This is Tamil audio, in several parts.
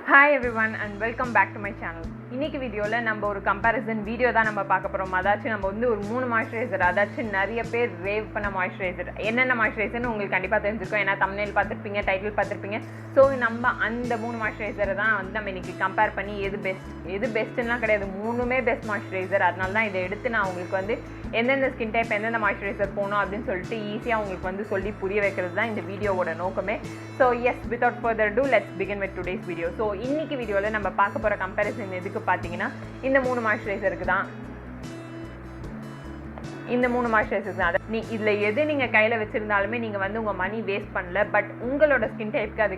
Hi everyone and welcome back to my channel. இன்னைக்கு வீடியோல நம்ம ஒரு கம்பேரிசன் வீடியோ தான் நம்ம பார்க்க போறோம். அதாச்சு நம்ம வந்து ஒரு மூணு மாய்ஸ்சரைசர், அதாச்சு நிறைய பேர் ரேவ் பண்ண மாய்ஸ்சரைசர், என்னென்ன மாய்ஸ்சரைசர்னு உங்களுக்கு கண்டிப்பா தெரிஞ்சிருக்கும். ஏன்னா thumbnail பார்த்திருப்பீங்க, டைட்டில் பார்த்திருப்பீங்க. ஸோ நம்ம அந்த மூணு மாய்ஸ்சரைசரை தான் வந்து நம்ம இன்னைக்கு கம்பேர் பண்ணி எது பெஸ்ட்லாம் கிடையாது, மூணுமே பெஸ்ட் மாய்ஸ்சரைசர். அதனால தான் இதை எடுத்து நான் உங்களுக்கு வந்து எந்தெந்த ஸ்கின் டைப் எந்தெந்த மாய்ஸ்சரைசர் போகணும் அப்படின்னு சொல்லிட்டு ஈஸியாக உங்களுக்கு வந்து சொல்லி புரிய வைக்கிறது தான் இந்த வீடியோவோட நோக்கமே. So yes, without further ado let's begin with today's video. So இன்னைக்கு வீடியோவில் நம்ம பார்க்க போகிற கம்பேரிசன் எதுக்கு பார்த்தீங்கன்னா இந்த மூணு மாய்ஸ்சரைசருக்கு தான். இந்த மூணு மாய்ஸ்சரைசர்ஸ் தான். இதில் எது நீங்கள் கையில் வச்சுருந்தாலுமே நீங்கள் வந்து உங்கள் மணி வேஸ்ட் பண்ணல. பட் உங்களோட ஸ்கின் டைப்புக்கு அது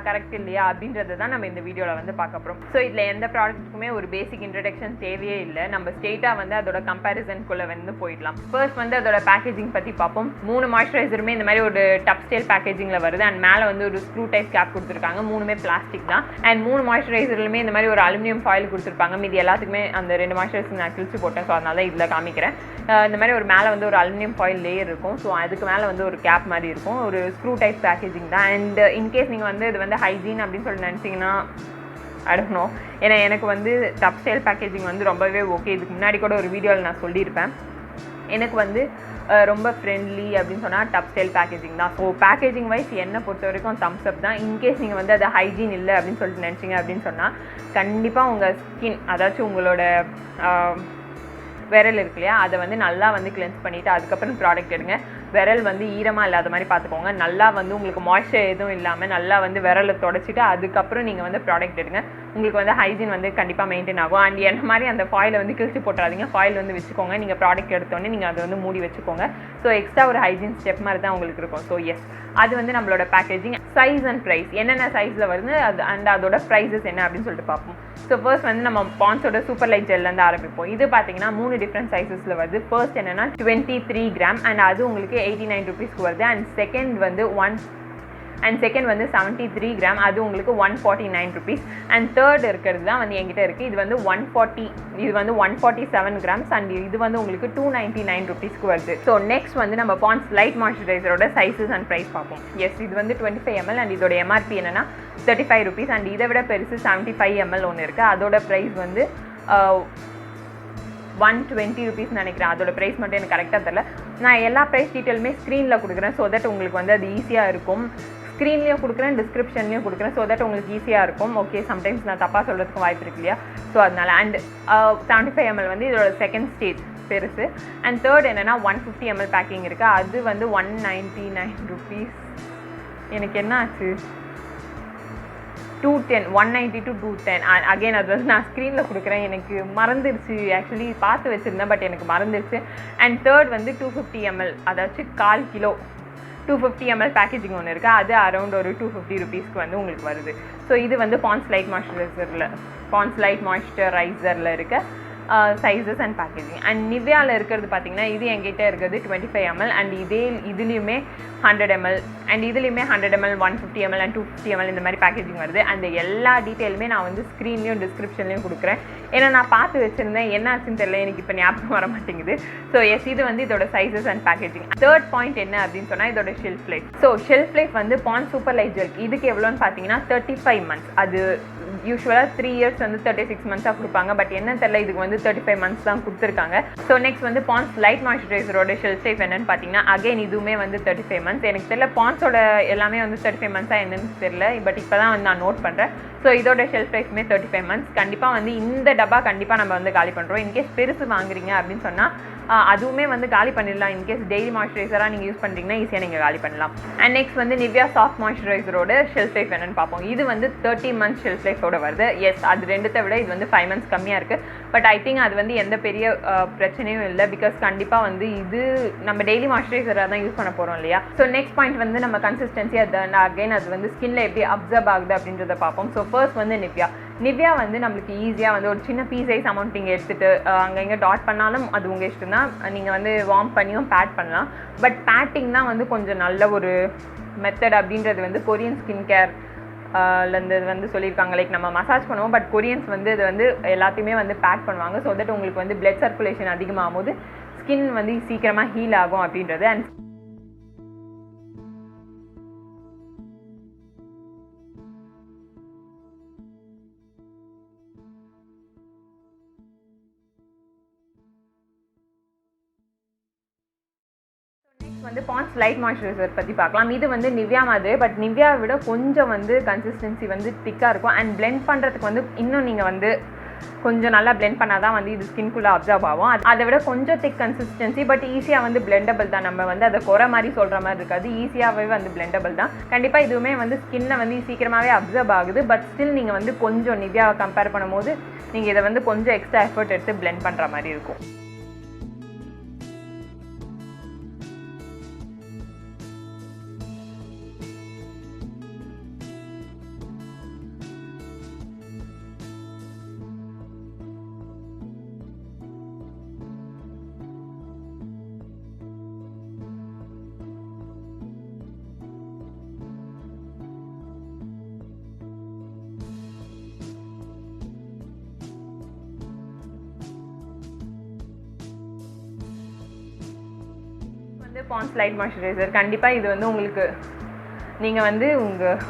கரெக்ட் இல்லையா அப்படின்றது தான் நம்ம இந்த வீடியோவில் வந்து பார்க்க போகிறோம். ஸோ இதில் எந்த ப்ராடக்ட்டுக்குமே ஒரு பேசிக் இன்ட்ரடக்ஷன் தேவையே இல்லை. நம்ம ஸ்ட்ரெயிட்டாக வந்து அதோட கம்பேரிசனுக்குள்ளே வந்து போயிடலாம். ஃபர்ஸ்ட் வந்து அதோட பேக்கேஜிங் பற்றி பார்ப்போம். மூணு மாய்ஸ்சரைசருமே இந்த மாதிரி ஒரு டப் ஸ்டைல் பேக்கேஜிங்கில் வருது. அண்ட் மேலே வந்து ஒரு ஸ்க்ரூ டைப் கேப் கொடுத்துருக்காங்க. மூணுமே பிளாஸ்டிக் தான். அண்ட் மூணு மாய்ஸ்சரைசர்லுமே இந்த மாதிரி ஒரு அலுமினியம் ஃபாயில் கொடுத்துருப்பாங்க. மீதி எல்லாத்துக்குமே அந்த ரெண்டு மாய்ஸ்சரைசர் நான் கிழிச்சு போட்டேன். ஸோ அதனால தான் இதில் காமிக்கிறேன். இந்த மாதிரி ஒரு மேலே வந்து ஒரு அலுமினியம் ஃபாயில் லேயர் இருக்கும். ஸோ அதுக்கு மேலே வந்து ஒரு கேப் மாதிரி இருக்கும். ஒரு ஸ்க்ரூ டைப் பேக்கேஜிங் தான். அண்ட் இன்கேஸ் நீங்கள் வந்து இது வந்து ஹைஜீன் அப்படின்னு சொல்லி நினச்சிங்கன்னா அடுக்கணும். ஏன்னா எனக்கு வந்து டப் ஸ்டைல் பேக்கேஜிங் வந்து ரொம்பவே ஓகே. இதுக்கு முன்னாடி கூட ஒரு வீடியோவில் நான் சொல்லியிருப்பேன். எனக்கு வந்து ரொம்ப ஃப்ரெண்ட்லி அப்படின்னு சொன்னால் டப் ஸ்டைல் பேக்கேஜிங் தான். ஸோ பேக்கேஜிங் வைஸ் என்னை பொறுத்த வரைக்கும் தம்ஸ் அப் தான். இன்கேஸ் நீங்கள் வந்து அது ஹைஜீன் இல்லை அப்படின்னு சொல்லிட்டு நினச்சிங்க அப்படின்னு சொன்னால் கண்டிப்பாக உங்கள் ஸ்கின், அதாச்சும் உங்களோட விரல் இருக்கு இல்லையா, அதை வந்து நல்லா வந்து கிளென்ஸ் பண்ணிவிட்டு அதுக்கப்புறம் ப்ராடக்ட் எடுங்க. விரல் வந்து ஈரமாக இல்லாத மாதிரி பார்த்துக்கோங்க. நல்லா வந்து உங்களுக்கு மாய்ஸ்சர் எதுவும் இல்லாமல் நல்லா வந்து விரலை தொடச்சிட்டு அதுக்கப்புறம் நீங்கள் வந்து ப்ராடக்ட் எடுங்க. உங்களுக்கு வந்து ஹைஜீன் வந்து கண்டிப்பாக மெயின்டைன் ஆகும். அண்ட் என்ன மாதிரி அந்த ஃபாயிலை வந்து கிழிச்சு போட்டுறாதீங்க. ஃபாயில் வந்து வச்சுக்கோங்க. நீங்கள் ப்ராடக்ட் எடுத்தோடனே நீங்கள் அதை வந்து மூடி வச்சுக்கோங்க. ஸோ எக்ஸ்ட்ரா ஒரு ஹைஜீன் ஸ்டெப் மாதிரி தான் உங்களுக்கு இருக்கும். ஸோ எஸ், அது வந்து நம்மளோட பேக்கேஜிங். சைஸ் அண்ட் ப்ரைஸ் என்னென்ன சைஸில் வருது அது அண்ட் அதோட ப்ரைஸஸ் என்ன அப்படின்னு சொல்லிட்டு பார்ப்போம். ஸோ ஃபர்ஸ்ட் வந்து நம்ம பாண்ட்ஸோட சூப்பர் லைட் ஜெல்லேருந்து ஆரம்பிப்போம். இது பார்த்தீங்கன்னா 3 டிஃப்ரெண்ட் சைஸஸில் வருது. ஃபர்ஸ்ட் என்னென்னா 23 கிராம் அண்ட் அது உங்களுக்கு 89 ருபீஸ்க்கு வருது. அண்ட் செகண்ட் வந்து 73 கிராம், அது உங்களுக்கு 149 ருபீஸ். அண்ட் தேர்ட் இருக்கிறது தான் வந்து என்கிட்ட இருக்குது. இது வந்து 147 கிராம்ஸ் அண்ட் இது வந்து உங்களுக்கு 299 ருபீஸ்க்கு வருது. ஸோ நெக்ஸ்ட் வந்து நம்ம பாண்ட்ஸ் லைட் மாய்ஸ்சரைசரோட சைஸஸ் அண்ட் ப்ரைஸ் பார்ப்போம். எஸ், இது வந்து 25 ml அண்ட் இதோட எம்ஆர்பி என்னென்னா 35 ருபீஸ். அண்ட் இதை விட பெருசு 75 ml ஒன்று இருக்குது. அதோட ப்ரைஸ் வந்து 120 ருபீஸ் நினைக்கிறேன். அதோட ப்ரைஸ் மட்டும் எனக்கு கரெக்டாக தெரியல. நான் எல்லா ப்ரைஸ் டீட்டெயிலுமே ஸ்க்ரீனில் கொடுக்குறேன். ஸோ தட் உங்களுக்கு வந்து அது ஈஸியாக இருக்கும். ஸ்க்ரீன்லேயும் கொடுக்குறேன், டிஸ்கிரிப்ஷன்லேயும் கொடுக்குறேன். ஸோ தட் உங்களுக்கு ஈஸியாக இருக்கும். ஓகே, சம்டைம்ஸ் நான் தப்பாக சொல்கிறதுக்கு வாய்ப்பு இருக்கு இல்லையா. ஸோ அதனால் அண்ட் 75 ml வந்து இதோட செகண்ட் ஸ்டேஜ் பெருசு. அண்ட் தேர்ட் என்னென்னா 150 ml பேக்கிங் இருக்குது. அது வந்து 199 ருபீஸ். எனக்கு என்ன ஆச்சு, 210, 190 to 210. அகெயின் அது வந்து நான் ஸ்க்ரீனில் கொடுக்குறேன். எனக்கு மறந்துடுச்சு. ஆக்சுவலி பார்த்து வச்சுருந்தேன் பட் எனக்கு மறந்துடுச்சு. அண்ட் தேர்ட் வந்து 250 ml, அதாச்சும் 1/4 கிலோ 250 ml பேக்கேஜிங் ஒன்று இருக்குது. அது அரௌண்ட் ஒரு 250 ருபீஸ்க்கு வந்து உங்களுக்கு வருது. ஸோ இது வந்து பாண்ட்ஸ் லைட் மாய்ஸ்சரைசரில் இருக்க சைஸஸ் அண்ட் பேக்கேஜிங். அண்ட் நிவ்யாவில் இருக்கிறது பார்த்தீங்கன்னா இது என்கிட்ட இருக்கிறது 25 ml அண்ட் இதுலேயுமே 100 ml அண்ட் இதுலேயுமே 100 ml, 150 ml அண்ட் 250 ml இந்த மாதிரி பேக்கேஜிங் வருது. அந்த எல்லா டீட்டெயிலுமே நான் வந்து ஸ்க்ரீன்லேயும் டிஸ்கிரிப்ஷன்லேயும் கொடுக்குறேன். ஏன்னா நான் பார்த்து வச்சுருந்தேன், என்ன ஆச்சுன்னு தெரியல, எனக்கு இப்போ ஞாபகம் வர மாட்டேங்குது. ஸோ எஸ், இது வந்து இதோட sizes and packaging. Third point என்ன அப்படின்னு சொன்னால் இதோட shelf life. So shelf life வந்து பாண்ட்ஸ் சூப்பர் லைட் ஜெல் இதுக்கு எவ்வளோன்னு பார்த்தீங்கன்னா 35 months. அது யூஸ்வலாக 3 years வந்து 36 months கொடுப்பாங்க. பட் என்ன தெரியல, இதுக்கு வந்து 35 months தான் கொடுத்துருக்காங்க. ஸோ நெக்ஸ்ட் வந்து பாண்ட்ஸ் லைட் மாய்ஸ்சரைசரோட ஷெல்ஃப் லைஃப் என்னன்னு பார்த்தீங்கன்னா அகைன் இதுவுமே வந்து 35 months. எனக்கு தெரியல பாண்ட்ஸோட எல்லாமே வந்து 35 months என்னன்னு தெரியல. பட் இப்போ தான் வந்து நான் நோட் பண்ணுறேன். ஸோ இதோட ஷெல்ஃப் லைஃப்மே 35 months. கண்டிப்பாக வந்து இந்த டப்பா கண்டிப்பாக நம்ம வந்து காலி பண்ணுறோம். இன்கேஸ் பெருசு வாங்குறீங்க அப்படின்னு சொன்னால் அதுவுமே வந்து காலி பண்ணிடலாம். இன்கேஸ் டெய்லி மாய்ஸ்சரைசராக நீங்கள் யூஸ் பண்ணுறீங்கன்னா ஈஸியாக நீங்கள் காலி பண்ணலாம். அண்ட் நெக்ஸ்ட் வந்து நிவ்யா சாஃப்ட் மாய்ஸ்சரைசரோட ஷெல்ஃப் லைஃப் என்னன்னு பார்ப்போம். இது வந்து 30 months ஷெல்ஃப் லைஃபோட வருது. எஸ், அது ரெண்டுத்தை விட இது வந்து 5 months கம்மியாக இருக்குது. பட் ஐ திங்க் அது வந்து எந்த பெரிய பிரச்சனையும் இல்லை. பிகாஸ் கண்டிப்பாக வந்து இது நம்ம டெய்லி மாய்ஸ்சரைசராக தான் யூஸ் பண்ண போகிறோம் இல்லையா. ஸோ நெக்ஸ்ட் பாயிண்ட் வந்து நம்ம கன்சிஸ்டன்சி, அது அகைன் அது வந்து ஸ்கின்ல எப்படி அப்சர்வ் ஆகுது அப்படின்றத பார்ப்போம். ஸோ ஃபர்ஸ்ட் வந்து நிவ்யா வந்து நம்மளுக்கு ஈஸியாக வந்து ஒரு சின்ன பீ சைஸ் அமௌண்ட் நீங்கள் எடுத்துகிட்டு அங்கே இங்கே டாட் பண்ணாலும் அது உங்கள் இஷ்டம் தான். நீங்கள் வந்து வார்ம் பண்ணியும் பேட் பண்ணலாம். பட் பேட்டிங் தான் வந்து கொஞ்சம் நல்ல ஒரு மெத்தட் அப்படின்றது வந்து கொரியன் ஸ்கின் கேர் லேருந்து வந்து சொல்லியிருக்காங்க. லைக் நம்ம மசாஜ் பண்ணுவோம், பட் கொரியன்ஸ் வந்து இது வந்து எல்லாத்தையுமே வந்து பேக் பண்ணுவாங்க. ஸோ தட் உங்களுக்கு வந்து பிளட் சர்க்குலேஷன் அதிகமாகும் போது ஸ்கின் வந்து சீக்கிரமாக ஹீல் ஆகும் அப்படின்றது. அண்ட் வந்து பாண்ட்ஸ் லைட் மாய்ஸ்சரைசர் பற்றி பார்க்கலாம். இது வந்து நிவ்யா மாதிரி, பட் நிவ்யா விட கொஞ்சம் வந்து கன்சிஸ்டன்சி வந்து திக்காக இருக்கும். அண்ட் பிளெண்ட் பண்ணுறதுக்கு வந்து இன்னும் நீங்கள் வந்து கொஞ்சம் நல்லா பிளெண்ட் பண்ணால் தான் வந்து இது ஸ்கின்குள்ளே அப்சர்வ் ஆகும். அதை விட கொஞ்சம் திக் கன்சிஸ்டன்சி, பட் ஈஸியாக வந்து பிளெண்டபிள் தான். நம்ம வந்து அதை குறை மாதிரி சொல்கிற மாதிரி இருக்காது, ஈஸியாகவே வந்து பிளெண்டபிள் தான். கண்டிப்பாக இதுவுமே வந்து ஸ்கின்னை வந்து சீக்கிரமாகவே அப்சர்வ் ஆகுது. பட் ஸ்டில் நீங்கள் வந்து கொஞ்சம் நிவ்யாவை கம்பேர் பண்ணும்போது நீங்கள் இதை வந்து கொஞ்சம் எக்ஸ்ட்ரா எஃபர்ட் எடுத்து பிளெண்ட் பண்ணுற மாதிரி இருக்கும். பாண்ட்ஸ் லைட் மாய்ஸ்சரைசர் கண்டிப்பாக இது வந்து உங்களுக்கு நீங்கள் வந்து உங்கள்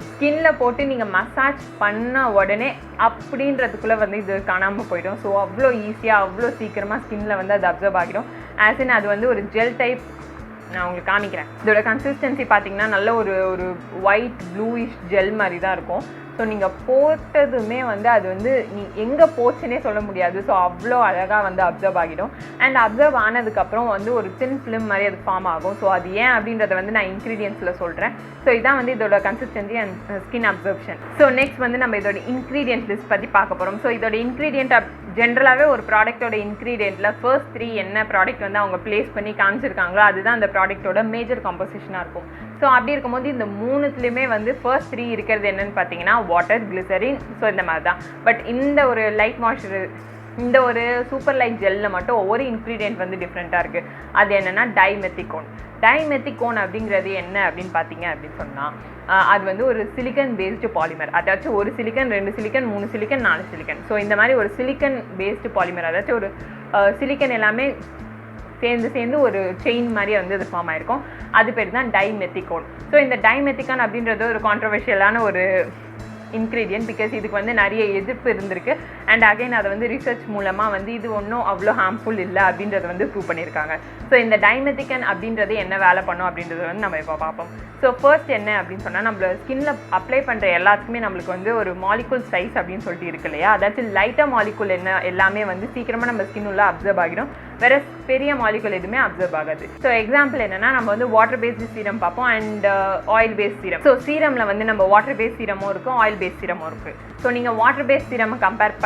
ஸ்கின்ல போட்டு நீங்கள் மசாஜ் பண்ண உடனே அப்படின்றதுக்குள்ளே வந்து இது காணாமல் போயிடும். ஸோ அவ்வளோ ஈஸியாக அவ்வளோ சீக்கிரமாக ஸ்கின்ல வந்து அது அப்சர்வ் ஆகிடும். ஆஸ் இன் அது வந்து ஒரு ஜெல் டைப். நான் உங்களுக்கு காமிக்கிறேன். இதோட கன்சிஸ்டன்சி பார்த்தீங்கன்னா நல்ல ஒரு ஒயிட் ப்ளூயிஷ் ஜெல் மாதிரி தான் இருக்கும். ஸோ நீங்கள் போட்டதுமே வந்து அது வந்து எங்கே போச்சுன்னே சொல்ல முடியாது. ஸோ அவ்வளோ அழகாக வந்து அப்சர்வ் ஆகிடும். அண்ட் அப்சர்வ் ஆனதுக்கப்புறம் வந்து ஒரு தின் ஃபிலிம் மாதிரி அது ஃபார்ம் ஆகும். ஸோ அது ஏன் அப்படின்றத வந்து நான் இன்க்ரீடியன்ஸில் சொல்கிறேன். ஸோ இதான் வந்து இதோட consistency and skin absorption. So next வந்து நம்ம இதோட இன்க்ரீடியன்ட் லிஸ்ட் பற்றி பார்க்க போகிறோம். ஸோ இதோட இன்க்ரீடியன்ட் ஜென்ரலாகவே ஒரு ப்ராடக்ட்டோட இன்க்ரீடியண்ட்டில் ஃபர்ஸ்ட் 3 என்ன ப்ராடக்ட் வந்து அவங்க ப்ளேஸ் பண்ணி காமிச்சிருக்காங்களோ அதுதான் அந்த ப்ராடக்ட்டோட மேஜர் காம்போசிஷனாக இருக்கும். ஸோ அப்படி இருக்கும்போது இந்த 3த்துலேயுமே வந்து ஃபர்ஸ்ட் 3 இருக்கிறது என்னென்னு பார்த்தீங்கன்னா வாட்டர், கிளிசரின். ஸோ இந்த மாதிரி தான். பட் இந்த ஒரு லைட் மாய்ஸ்சரைசர், இந்த ஒரு சூப்பர் லைட் ஜெல்லில் மட்டும் ஒவ்வொரு இன்க்ரீடியன்ட் வந்து டிஃப்ரெண்ட்டாக இருக்குது. அது என்னென்னா டைமெத்திகோன். டைமெத்திகோன் அப்படிங்கிறது என்ன அப்படின்னு பார்த்தீங்க அப்படின்னு சொன்னால் அது வந்து ஒரு சிலிக்கன் பேஸ்டு பாலிமர். அதாச்சும் ஒரு silicon, 2 silicon, 3 silicon, 4 silicon. So இந்த மாதிரி ஒரு சிலிக்கன் பேஸ்டு பாலிமர், அதாச்சும் ஒரு சிலிக்கன் எல்லாமே சேர்ந்து ஒரு செயின் மாதிரி வந்து அது ஃபார்ம் ஆயிருக்கும். அது பேர் தான் டைமெத்திகோன். ஸோ இந்த டைமெத்திகான் அப்படின்றது ஒரு கான்ட்ரவர்ஷியலான ஒரு இன்க்ரீடியன்ட். பிகாஸ் இதுக்கு வந்து நிறைய எதிர்ப்பு இருந்திருக்கு. அண்ட் அகைன் அதை வந்து ரிசர்ச் மூலமாக வந்து இது ஒன்றும் அவ்வளோ ஹார்ம்ஃபுல் இல்லை அப்படின்றத வந்து ப்ரூவ் பண்ணியிருக்காங்க. ஸோ இந்த டைமெத்திகன் அப்படின்றது என்ன வேலை பண்ணும் அப்படின்றத வந்து நம்ம இப்போ பார்ப்போம். ஸோ ஃபர்ஸ்ட் என்ன அப்படின்னு சொன்னால், நம்ம ஸ்கின்ல அப்ளை பண்ணுற எல்லாத்துக்குமே நம்மளுக்கு வந்து ஒரு மாலிகுல் சைஸ் அப்படின்னு சொல்லிட்டு இருக்கு இல்லையா, அதாச்சும் லைட்டாக மாலிகுல் என்ன எல்லாமே வந்து சீக்கிரமாக நம்ம ஸ்கின் உள்ள அப்சர்வ் ஆகிடும். வேற பெரிய மாலிகுல் எதுவுமே அப்சர்வ் ஆகாது. ஸோ எக்ஸாம்பிள் என்னன்னா, நம்ம வந்து வாட்டர் பேஸ்டு சீரம் பார்ப்போம் and oil based serum. So சீரமில் வந்து நம்ம வாட்டர் பேஸ்ட் சீரமும் இருக்கும், ஆயில் பேஸ்ட் சீரமும் இருக்குது. ஸோ நீங்கள் வாட்டர் பேஸ்ட் சீரமை கம்பேர்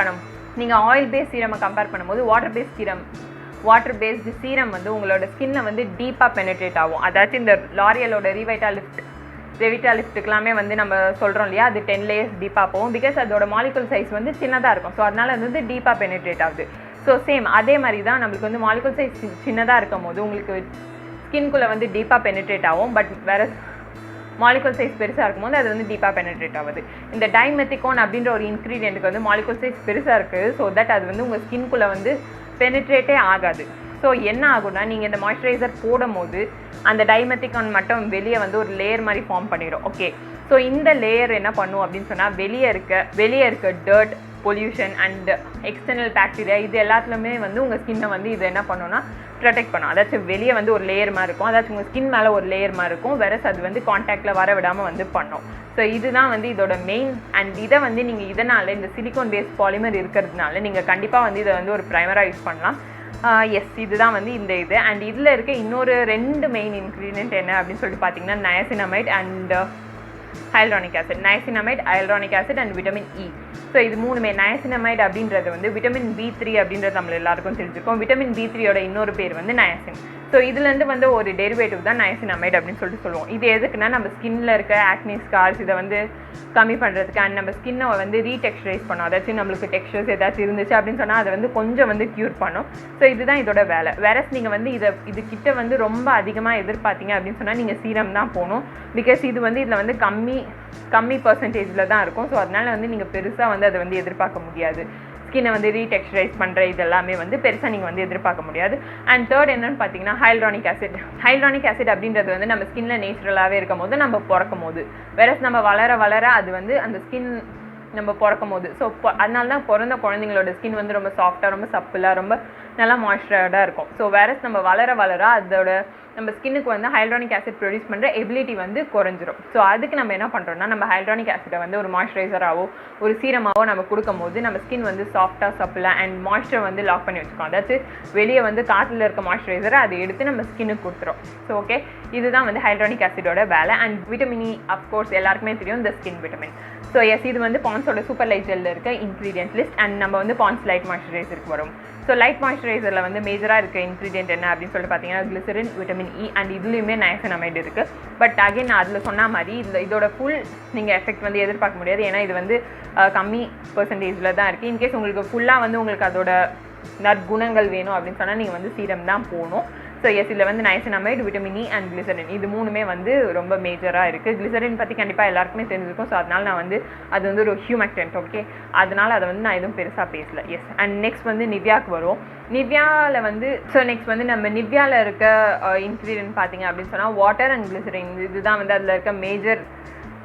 நீங்கள் ஆயில் பேஸ்ட் சீரமை கம்பேர் பண்ணும்போது வாட்டர் பேஸ்டு சீரம் வந்து உங்களோட ஸ்கின்ல வந்து டீப்பாக பெனிட்ரேட் ஆகும். அதாச்சும் இந்த லாரியலோட ரெவிட்டா லிஃப்ட்டுக்கெல்லாமே வந்து நம்ம சொல்கிறோம் இல்லையா, அது 10 லேயர்ஸ் டீப்பாக போகும். பிகாஸ் அதோட மாலிகுல் சைஸ் வந்து சின்னதாக இருக்கும். ஸோ அதனால அது வந்து டீப்பாக பெனிட்ரேட் ஆகுது. ஸோ சேம் அதே மாதிரி தான் நம்மளுக்கு வந்து மாலிகுல் சைஸ் சின்னதாக இருக்கும் போது உங்களுக்கு ஸ்கின்குள்ளே வந்து டீப்பாக பெனிட்ரேட் ஆகும். பட் வேறு மாலிகுல் சைஸ் பெருசாக இருக்கும்போது அது வந்து டீப்பாக பெனிட்ரேட் ஆகுது. இந்த டைமெத்திகோன் அப்படின்ற ஒரு இன்க்ரீடியண்ட்டுக்கு வந்து மாலிகுல் சைஸ் பெருசாக இருக்குது. ஸோ தட் அது வந்து உங்கள் ஸ்கின்குள்ளே வந்து பெனிட்ரேட்டே ஆகாது. ஸோ என்ன ஆகும்னா, நீங்கள் இந்த மாய்ஸ்சரைசர் போடும் போது அந்த டைமெத்திகான் மட்டும் வெளியே வந்து ஒரு லேயர் மாதிரி ஃபார்ம் பண்ணிடும். ஓகே, ஸோ இந்த லேயர் என்ன பண்ணும் அப்படின்னு சொன்னால், வெளியே இருக்க dirt, pollution and external bacteria இது எல்லாத்துலேயுமே வந்து உங்கள் ஸ்கின்னை வந்து இது என்ன பண்ணுன்னா ப்ரொடெக்ட் பண்ணும். அதாச்சும் வெளியே வந்து ஒரு லேயர் மாதிரி இருக்கும், அதாச்சும் உங்கள் ஸ்கின் மேலே ஒரு லேயர் மாதிரி இருக்கும். வேறஸ் அது வந்து கான்டாக்டில் வர விடாமல் வந்து பண்ணும். ஸோ இதுதான் வந்து இதோட மெயின். அண்ட் இதை வந்து நீங்கள் இதனால் இந்த சிலிக்கான் பேஸ்ட் பாலிமர் இருக்கிறதுனால நீங்கள் கண்டிப்பாக வந்து இதை வந்து ஒரு ப்ரைமராக யூஸ் பண்ணலாம். எஸ், இதுதான் வந்து இந்த இது. அண்ட் இதில் இருக்க இன்னொரு 2 மெயின் இன்க்ரீடியன்ட் என்ன அப்படின்னு சொல்லிட்டு பார்த்தீங்கன்னா, niacinamide and hyaluronic acid. Niacinamide, hyaluronic acid and vitamin E. So இது 3மே. நயசினமைட் அப்படின்றது வந்து விட்டமின் B3 அப்படின்றது நம்ம எல்லாருக்கும் தெரிஞ்சிருக்கோம். விட்டமின் B3யோட இன்னொரு பேர் வந்து நயசின். ஸோ இதுலேருந்து வந்து ஒரு டெரிவேட்டிவ் தான் நயசினமைட் அப்படின்னு சொல்லிட்டு சொல்லுவோம். இது எதுக்குன்னா, நம்ம ஸ்கின்ல இருக்க ஆக்னி ஸ்கார்ஸ் இதை வந்து கம்மி பண்ணுறதுக்கு அண்ட் நம்ம ஸ்கின்னை வந்து ரீடெக்ஸ்சரைஸ் பண்ணும். அதாச்சும் நம்மளுக்கு டெக்ஸ்சர்ஸ் ஏதாச்சும் இருந்துச்சு அப்படின்னு சொன்னால் அதை வந்து கொஞ்சம் வந்து க்யூர் பண்ணும். ஸோ இதுதான் இதோட வேலை. வேறஸ் நீங்கள் வந்து இது கிட்ட வந்து ரொம்ப அதிகமாக எதிர்பார்த்தீங்க அப்படின்னு சொன்னால் நீங்கள் சீரம் தான் போகணும். பிகாஸ் இது வந்து இதில் வந்து கம்மி பர்சன்டேஜில் தான் இருக்கும். ஸோ அதனால வந்து நீங்கள் பெருசாக வந்து அதை வந்து எதிர்பார்க்க முடியாது. ஸ்கின்னை வந்து ரீடெக்ஸ்சரைஸ் பண்ணுற இதெல்லாமே வந்து பெருசாக நீங்கள் வந்து எதிர்பார்க்க முடியாது. அண்ட் தேர்ட் என்னன்னு பார்த்தீங்கன்னா, ஹைலரானிக் ஆசிட். ஹைலரானிக் ஆசிட் அப்படின்றது வந்து நம்ம ஸ்கின்ல நேச்சுரலாகவே இருக்கும் போது நம்ம பிறக்கும் போது, வேறஸ் நம்ம வளர அது வந்து அந்த ஸ்கின் நம்ம பிறக்கும் போது. ஸோ அதனால தான் பிறந்த குழந்தைங்களோட ஸ்கின் வந்து ரொம்ப சாஃப்டாக, ரொம்ப சப்பிளாக, ரொம்ப நல்லா மாய்ஸ்சரைஸ்டாக இருக்கும். ஸோ வேறஸ் நம்ம வளர வளர அதோட நம்ம ஸ்கின்னுக்கு வந்து ஹைலூரானிக் ஆசிட் ப்ரொடியூஸ் பண்ணுற எபிலிட்டி வந்து குறைஞ்சிரும். ஸோ அதுக்கு நம்ம என்ன பண்ணுறோம்னா, நம்ம ஹைலூரானிக் ஆசிடை வந்து ஒரு மாய்ஸ்சரைசராகவோ ஒரு சீரமாகவோ நம்ம கொடுக்கும் போது நம்ம ஸ்கின் வந்து சாஃப்டாக, சப்பிளாக அண்ட் மாய்ஸ்சர் வந்து லாக் பண்ணி வச்சுக்கோம். அதாவது வெளியே வந்து காற்றுல இருக்க மாய்ஸ்சரைசரை அதை எடுத்து நம்ம ஸ்கின்னுக்கு கொடுத்துரும். ஸோ ஓகே, இதுதான் வந்து ஹைலூரானிக் ஆசிடோட வேலை. அண்ட் விட்டமின் இ அஃப்கோர்ஸ் எல்லாருக்குமே தெரியும், இந்த ஸ்கின் விட்டமின். ஸோ எஸ், இது வந்து பாண்ட்ஸோட சூப்பர் லைட் ஜெல்லில் இருக்க இன்க்ரீடியன்ட் லிஸ்ட். அண்ட் நம்ம வந்து பாண்ட்ஸ் லைட் மாய்ஸ்சரைசருக்கு வரும். ஸோ லைட் மாய்ஸ்சரைசரில் வந்து மேஜராக இருக்க இன்க்ரீடியன்ட் என்ன அப்படின்னு சொல்லிட்டு பார்த்தீங்கன்னா, கிளிசரின், விட்டமின் இ அண்ட் இதுலேயுமே நயசனமைடு இருக்குது. பட் அகைன் நான் அதில் சொன்ன மாதிரி இதோட ஃபுல் நீங்கள் எஃபெக்ட் வந்து எதிர்பார்க்க முடியாது. ஏன்னா இது வந்து கம்மி பர்சன்டேஜில் தான் இருக்குது. இன்கேஸ் உங்களுக்கு ஃபுல்லாக வந்து உங்களுக்கு அதோட நற்குணங்கள் வேணும் அப்படின்னு சொன்னால் நீங்கள் வந்து சீரம் தான் போகணும். ஸோ எஸ், இதில் வந்து நயசனமைடு, விட்டமின் இ அண்ட் கிளிசரின் இது மூணுமே வந்து ரொம்ப மேஜராக இருக்குது. கிளிசரின் பற்றி கண்டிப்பாக எல்லாருக்குமே தெரிஞ்சிருக்கும். ஸோ அதனால் நான் வந்து அது வந்து ஒரு ஹியூமக்டன்ட். ஓகே, அதனால் அதை வந்து நான் எதுவும் பெருசாக பேசலை. எஸ், அண்ட் நெக்ஸ்ட் வந்து நிவ்யாவுக்கு வரும். நிவ்யாவில் வந்து நெக்ஸ்ட் வந்து நம்ம நிவ்யாவில் இருக்க இன்க்ரீடியன்ட் பார்த்தீங்க அப்படின்னு சொன்னால் வாட்டர் அண்ட் கிளிசரின் இதுதான் வந்து அதில் இருக்க மேஜர்.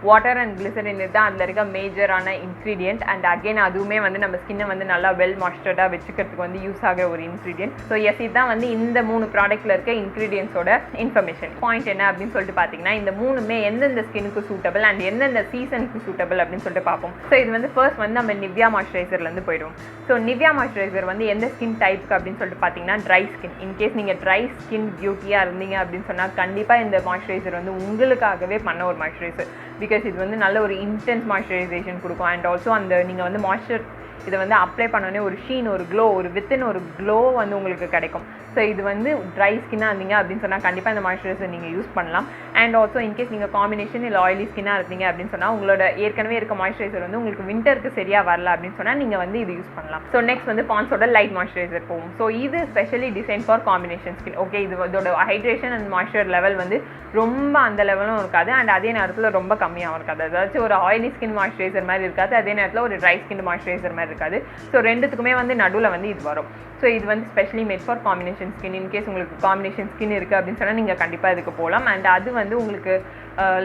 வாட்டர் அண்ட் கிளிசரின் தான் அதில் இருக்க மேஜரான இன்க்ரீடியன்ட். அண்ட் அகெயின் அதுவுமே வந்து நம்ம ஸ்கின்னை வந்து நல்லா வெல் மாய்ஸ்சர்டாக வச்சுக்கிறதுக்கு வந்து யூஸ் ஆகிற ஒரு இன்க்ரீடியன்ட். ஸோ எஸ், இதுதான் வந்து இந்த 3 ப்ராடக்ட்டில் இருக்க இன்க்ரீடியன்ஸோட இன்ஃபர்மேஷன். பாயிண்ட் என்ன அப்படின்னு சொல்லிட்டு பார்த்தீங்கன்னா, இந்த 3மே எந்தெந்த ஸ்கின்னுக்கு சூட்டபிள் அண்ட் எந்தெந்த சீசனுக்கு சூட்டபிள் அப்படின்னு சொல்லிட்டு பார்ப்போம். ஸோ இது வந்து ஃபர்ஸ்ட் வந்து நம்ம நிவ்யா மாய்ஸ்சரைசர்லேருந்து போயிடுவோம். ஸோ நிவ்யா மாய்ஸ்சரைசர் வந்து எந்த ஸ்கின் டைப்புக்கு அப்படின்னு சொல்லிட்டு பார்த்தீங்கன்னா, ட்ரை ஸ்கின். இன்கேஸ் நீங்கள் ட்ரை ஸ்கின் பியூட்டியாக இருந்தீங்க அப்படின்னு சொன்னால் கண்டிப்பாக இந்த மாய்ஸ்சரைசர் வந்து உங்களுக்காகவே பண்ண ஒரு மாய்ஸ்சரைசர். பிகாஸ் இது வந்து நல்ல ஒரு இன்டென்ஸ் மாய்ஸ்சரைசேஷன் கொடுக்கும். அண்ட் ஆல்சோ அந்த நீங்கள் வந்து மாய்ஸ்சர் இதை வந்து அப்ளை பண்ணோடனே ஒரு ஷீன், ஒரு க்ளோ, ஒரு வித்தின் ஒரு க்ளோ வந்து உங்களுக்கு கிடைக்கும். ஸோ இது வந்து ட்ரை ஸ்கின்னாக இருந்தீங்க அப்படின்னு சொன்னால் கண்டிப்பாக இந்த மாய்ஸ்சரைசர் நீங்கள் யூஸ் பண்ணலாம். அண்ட் ஆல்சோ இன்கேஸ் நீங்கள் காம்பினேஷன் இல்லை ஆயிலி ஸ்கின்னாக இருந்தீங்க அப்படின்னு சொன்னால் உங்களோட ஏற்கனவே இருக்க மாய்ஸ்சரைசர் வந்து உங்களுக்கு விண்டருக்கு சரியாக வரல அப்படின்னு சொன்னால் நீங்கள் வந்து இது யூஸ் பண்ணலாம். ஸோ நெக்ஸ்ட் வந்து பாண்ட்ஸோட லைட் மாய்ஸ்சரைசர் போகும். ஸோ இது specially design for combination skin. Okay, இதோட ஹைட்ரேஷன் அண்ட் மாய்ஸ்சர் லெவல் வந்து ரொம்ப அந்த லெவலும் இருக்காது அண்ட் அதே நேரத்தில் ரொம்ப கம்மியாகவும் இருக்காது. அதாச்சும் ஒரு ஆயிலி ஸ்கின் மாய்ஸ்சரைசர் மாதிரி இருக்காது, அதே நேரத்தில் ஒரு ட்ரை ஸ்கின் மாய்ஸ்சரைசர் மாதிரி இருக்காது. ஸோ ரெண்டுத்துக்குமே வந்து நடுவில் வந்து இது வரும். ஸோ இது வந்து specially made for combination skin. In case உங்களுக்கு காம்பினேஷன் ஸ்கின் இருக்குது அப்படின்னு சொன்னால் நீங்கள் கண்டிப்பாக இதுக்கு போகலாம். அண்ட் அது வந்து உங்களுக்கு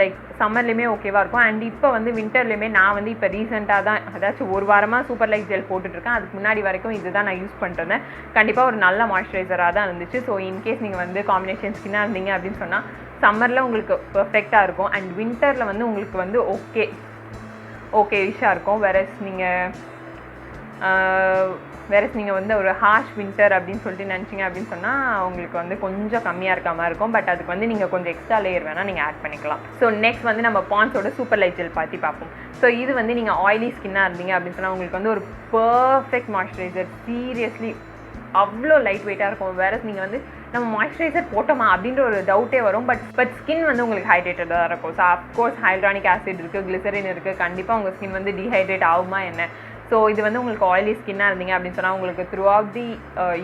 லைக் சம்மர்லேயுமே ஓகேவாக இருக்கும். அண்ட் இப்போ வந்து வின்டர்லேயுமே நான் வந்து இப்போ ரீசெண்டாக தான், அதாச்சும் ஒரு வாரமாக சூப்பர் லைட் ஜெல் போட்டுட்ருக்கேன். அதுக்கு முன்னாடி வரைக்கும் இது தான் நான் யூஸ் பண்ணிருந்தேன். கண்டிப்பாக ஒரு நல்ல மாய்ஸ்சரைசராக தான் இருந்துச்சு. ஸோ இன்கேஸ் நீங்கள் வந்து காம்பினேஷன் ஸ்கின்னாக இருந்தீங்க அப்படின்னு சொன்னால் சம்மரில் உங்களுக்கு பர்ஃபெக்டாக இருக்கும். அண்ட் வின்டரில் வந்து உங்களுக்கு வந்து ஓகேஷாக இருக்கும். வேறஸ் நீங்கள் வந்து ஒரு ஹார்ஷ் வின்டர் அப்படின்னு சொல்லிட்டு நினச்சிங்க அப்படின்னு சொன்னால் உங்களுக்கு வந்து கொஞ்சம் கம்மியாக இருக்க மாதிரி இருக்கும். பட் அதுக்கு வந்து நீங்கள் கொஞ்சம் எக்ஸ்ட்ரா லேயர் வேணால் நீங்கள் ஆட் பண்ணிக்கலாம். ஸோ நெக்ஸ்ட் வந்து நம்ம பாண்ட்ஸோட சூப்பர் லைட் ஜெல் பற்றி பார்ப்போம். ஸோ இது வந்து நீங்கள் ஆயிலி ஸ்கின்னாக இருந்தீங்க அப்படின்னு சொன்னால் உங்களுக்கு வந்து ஒரு பர்ஃபெக்ட் மாய்ஸ்சரைசர். சீரியஸ்லி அவ்வளோ லைட் வெயிட்டாக இருக்கும். வேறஸ் நீங்கள் வந்து நம்ம மாய்ஸ்சரைசர் போட்டோமா அப்படின்ற ஒரு டவுட்டே வரும். பட் ஸ்கின் வந்து உங்களுக்கு ஹைட்ரேட்டடாக இருக்கும். ஸோ அஃப்கோர்ஸ் ஹைலூரானிக் ஆசிட் இருக்குது, கிளிசரின் இருக்குது. கண்டிப்பாக உங்கள் ஸ்கின் வந்து டீஹைட்ரேட் ஆகுமா என்ன? ஸோ இது வந்து உங்களுக்கு ஆயிலி ஸ்கின்னாக இருந்தீங்க அப்படின்னு சொன்னால் உங்களுக்கு த்ரூ அவுட் தி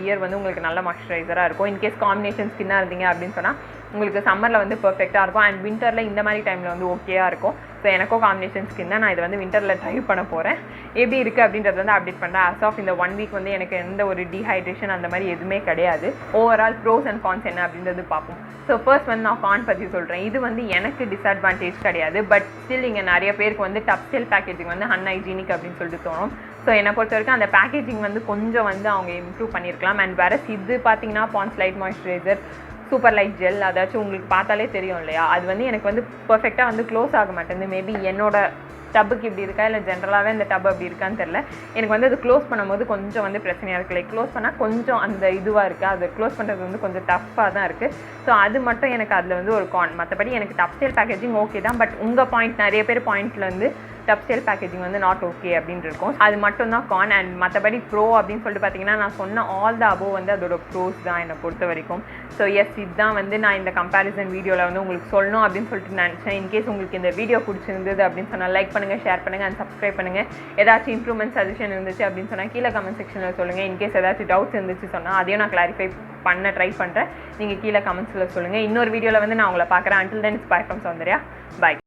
இயர் வந்து உங்களுக்கு நல்ல மாய்ஸ்சரைசராக இருக்கும். இன்கேஸ் காம்பினேஷன் ஸ்கின்னாக இருந்தீங்க அப்படின்னு சொன்னால் உங்களுக்கு சம்மரில் வந்து பர்ஃபெக்டாக இருக்கும். அண்ட் வின்டரில் இந்த மாதிரி டைமில் வந்து ஓகேயாக இருக்கும். ஸோ எனக்கும் காம்பினேஷன் ஸ்கின் தான். நான் இதை வந்து வின்டரில் ட்ரை பண்ண போகிறேன். எப்படி இருக்குது அப்படின்றது வந்து அப்டேட் பண்ணுறேன். ஆஸ் ஆஃப் இந்த 1 வீக் வந்து எனக்கு எந்த ஒரு டீஹைட்ரேஷன் அந்த மாதிரி எதுவுமே கிடையாது. ஓவரால் ப்ரோஸ் அண்ட் கான்ஸ் என்ன அப்படின்றது பார்ப்போம். ஸோ ஃபர்ஸ்ட் வந்து நான் கான் பற்றி சொல்கிறேன். இது வந்து எனக்கு டிஸ்அட்வான்டேஜ் கிடையாது. பட் ஸ்டில் இங்கே நிறைய பேருக்கு வந்து டப்ஸ்டைல் பேக்கேஜிங் வந்து அன்ஹைஜீனிக் அப்படின்னு சொல்லிட்டு தோணும். ஸோ என்னை பொறுத்த வரைக்கும் அந்த பேக்கேஜிங் வந்து கொஞ்சம் வந்து அவங்க இம்ப்ரூவ் பண்ணியிருக்கலாம். அண்ட் வேறஸ் இது பார்த்தீங்கன்னா Pond's light moisturiser super light gel, அதாச்சும் உங்களுக்கு பார்த்தாலே தெரியும் இல்லையா, அது வந்து எனக்கு வந்து பர்ஃபெக்டாக வந்து க்ளோஸ் ஆக மாட்டேங்குது. மேபி என்னோட டப்புக்கு இப்படி இருக்கா இல்லை ஜென்ரலாகவே இந்த டப் அப்படி இருக்கான்னு தெரில. எனக்கு வந்து அது க்ளோஸ் பண்ணும்போது கொஞ்சம் வந்து பிரச்சனையாக இருக்குது. லைக் க்ளோஸ் பண்ணால் கொஞ்சம் அந்த இதுவாக இருக்குது. அது க்ளோஸ் பண்ணுறது வந்து கொஞ்சம் டஃப்பாக தான் இருக்குது. ஸோ அது மட்டும் எனக்கு அதில் வந்து ஒரு கான். மற்றபடி எனக்கு டப்ஸ்டைல் பேக்கேஜிங் ஓகே தான். பட் உங்கள் பாயிண்ட், நிறைய பேர் பாயிண்ட்டில் வந்து டப்ஸ்டைல் பேக்கேஜிங் வந்து நாட் ஓகே அப்படின்னு இருக்கும். அது மட்டும் தான் கான். அண்ட் மற்றபடி ப்ரோ அப்படின்னு சொல்லிட்டு பார்த்தீங்கன்னா நான் சொன்ன ஆல் த அபோவ் வந்து அதோட ப்ரோஸ் தான் என்னை பொறுத்த வரைக்கும். ஸோ எஸ், இதுதான் வந்து நான் இந்த கம்பேரிசன் வீடியோவில் வந்து உங்களுக்கு சொல்லணும் அப்படின்னு சொல்லிட்டு நினச்சேன். இன்கேஸ் உங்களுக்கு இந்த வீடியோ பிடிச்சிருந்தது அப்படின்னு சொன்னால் லைக் பண்ணுங்கள், ஷேர் பண்ணுங்கள் அண்ட் சப்ஸ்கிரைப் பண்ணுங்கள். ஏதாச்சும் இம்ப்ரூவ்மெண்ட் சஜஷன் இருந்துச்சு அப்படின்னு சொன்னால் கீழே கமெண்ட் செக்ஷனில் சொல்லுங்கள். இன்கேஸ் ஏதாச்சும் டவுட்ஸ் இருந்துச்சு சொன்னால் அதையும் நான் கிளாரிஃபை பண்ண ட்ரை பண்ணுறேன். நீங்கள் கீழே கமெண்ட்ஸில் சொல்லுங்கள். இன்னொரு வீடியோவில் வந்து நான் உங்களை பார்க்குறேன். Until then it's bye from Soundarya. By.